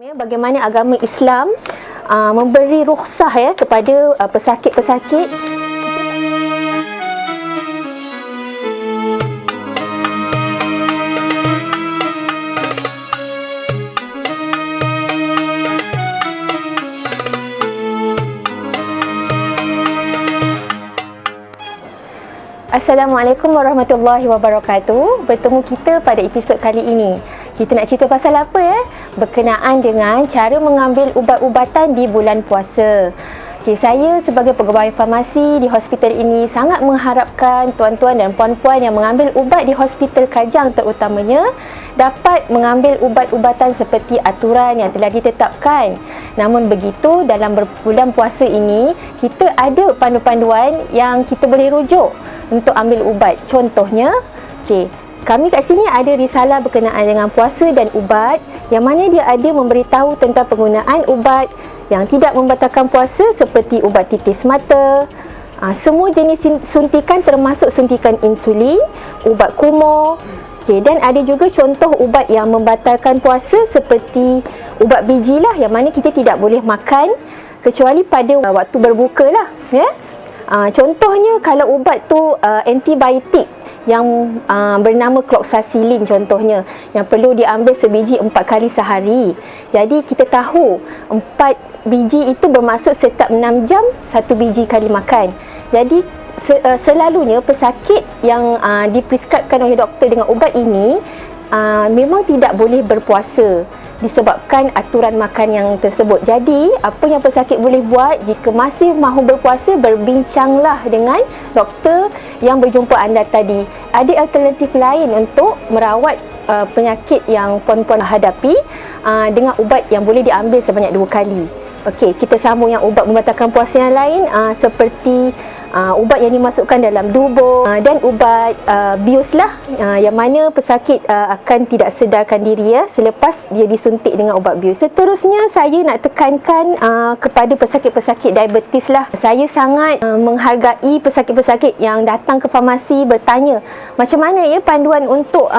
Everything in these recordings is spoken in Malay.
Bagaimana agama Islam memberi rukhsah kepada pesakit-pesakit. Assalamualaikum warahmatullahi wabarakatuh. Bertemu kita pada episod kali ini. Kita nak cerita pasal apa berkenaan dengan cara mengambil ubat-ubatan di bulan puasa. Okay, saya sebagai pegawai farmasi di hospital ini sangat mengharapkan tuan-tuan dan puan-puan yang mengambil ubat di hospital Kajang terutamanya dapat mengambil ubat-ubatan seperti aturan yang telah ditetapkan. Namun begitu, dalam bulan puasa ini kita ada pandu-panduan yang kita boleh rujuk untuk ambil ubat. Contohnya, kami kat sini ada risalah berkenaan dengan puasa dan ubat yang mana dia ada memberitahu tentang penggunaan ubat yang tidak membatalkan puasa seperti ubat titis mata, semua jenis suntikan termasuk suntikan insulin, ubat kumur. Dan ada juga contoh ubat yang membatalkan puasa seperti ubat biji lah, yang mana kita tidak boleh makan kecuali pada waktu berbuka lah. Contohnya kalau ubat tu antibiotik yang bernama cloxacillin contohnya, yang perlu diambil sebiji 4 kali sehari. Jadi kita tahu 4 biji itu bermaksud setiap 6 jam 1 biji kali makan. Jadi selalunya pesakit yang dipreskripsikan oleh doktor dengan ubat ini memang tidak boleh berpuasa disebabkan aturan makan yang tersebut. Jadi apa yang pesakit boleh buat jika masih mahu berpuasa, berbincanglah dengan doktor yang berjumpa anda tadi. Ada alternatif lain untuk merawat penyakit yang puan-puan hadapi dengan ubat yang boleh diambil sebanyak 2 kali. Okey, kita sambung yang ubat membatalkan puasa yang lain seperti ubat yang dimasukkan dalam dubur dan ubat bius lah, yang mana pesakit akan tidak sedarkan diri selepas dia disuntik dengan ubat bius. Seterusnya saya nak tekankan kepada pesakit-pesakit diabetes lah. Saya sangat menghargai pesakit-pesakit yang datang ke farmasi bertanya macam mana panduan untuk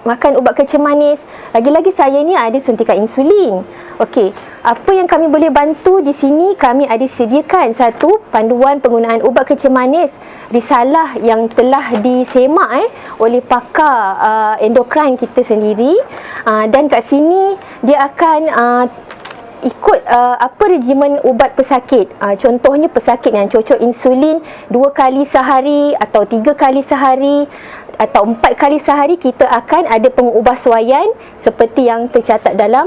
makan ubat kecil manis. Lagi-lagi saya ni ada suntikan insulin. Okey, apa yang kami boleh bantu di sini, kami ada sediakan satu panduan penggunaan ubat kecil manis, risalah yang telah disemak oleh pakar endokrin kita sendiri, dan kat sini dia akan ikut apa regimen ubat pesakit. Contohnya pesakit yang cocok insulin 2 kali sehari atau 3 kali sehari atau 4 kali sehari, kita akan ada pengubahsuaian seperti yang tercatat dalam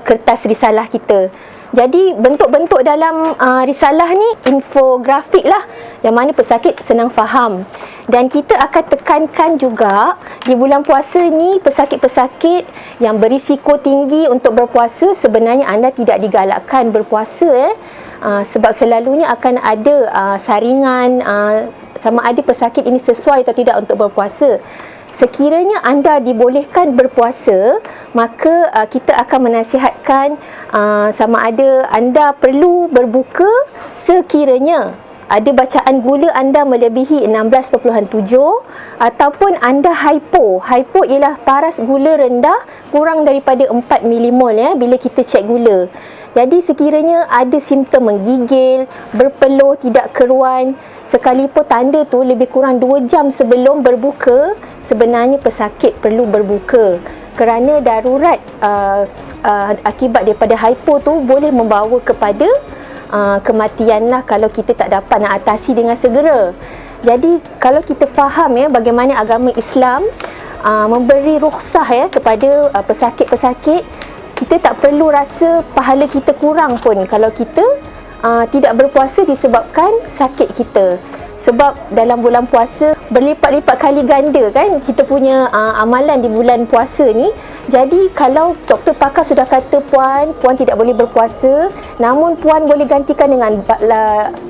kertas risalah kita. Jadi bentuk-bentuk dalam risalah ni infografik lah, yang mana pesakit senang faham. Dan kita akan tekankan juga di bulan puasa ni, pesakit-pesakit yang berisiko tinggi untuk berpuasa, sebenarnya anda tidak digalakkan berpuasa sebab selalunya akan ada saringan sama ada pesakit ini sesuai atau tidak untuk berpuasa. Sekiranya anda dibolehkan berpuasa, maka kita akan menasihatkan sama ada anda perlu berbuka sekiranya ada bacaan gula anda melebihi 16.7 ataupun anda hypo. Hypo ialah paras gula rendah kurang daripada 4 milimol bila kita cek gula. Jadi sekiranya ada simptom menggigil, berpeluh, tidak keruan, sekalipun tanda tu lebih kurang 2 jam sebelum berbuka, sebenarnya pesakit perlu berbuka. Kerana darurat akibat daripada hypo tu boleh membawa kepada kematian lah kalau kita tak dapat nak atasi dengan segera. Jadi kalau kita faham bagaimana agama Islam memberi rukhsah kepada pesakit-pesakit, kita tak perlu rasa pahala kita kurang pun kalau kita tidak berpuasa disebabkan sakit kita. Sebab dalam bulan puasa berlipat-lipat kali ganda kan kita punya amalan di bulan puasa ni. Jadi kalau doktor pakar sudah kata puan tidak boleh berpuasa, namun puan boleh gantikan dengan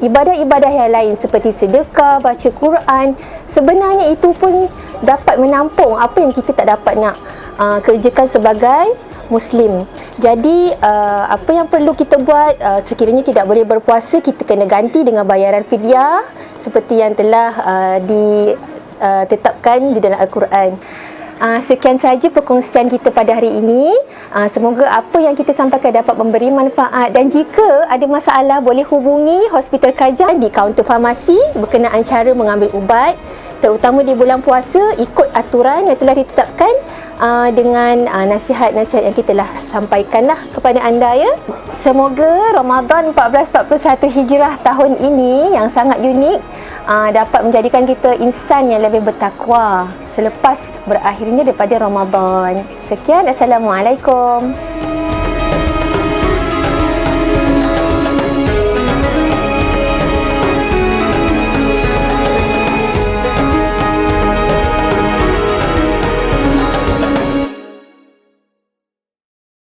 ibadah-ibadah yang lain seperti sedekah, baca Quran, sebenarnya itu pun dapat menampung apa yang kita tak dapat nak kerjakan sebagai Muslim. Jadi apa yang perlu kita buat, sekiranya tidak boleh berpuasa, kita kena ganti dengan bayaran fidyah seperti yang telah ditetapkan di dalam Al-Quran. Sekian saja perkongsian kita pada hari ini. Semoga apa yang kita sampaikan dapat memberi manfaat, dan jika ada masalah boleh hubungi Hospital Kajang di kaunter farmasi berkenaan cara mengambil ubat, terutama di bulan puasa. Ikut aturan yang telah ditetapkan dengan nasihat-nasihat yang kita telah sampaikanlah kepada anda ya. Semoga Ramadan 1441 Hijrah tahun ini yang sangat unik dapat menjadikan kita insan yang lebih bertakwa selepas berakhirnya daripada Ramadan. Sekian, Assalamualaikum.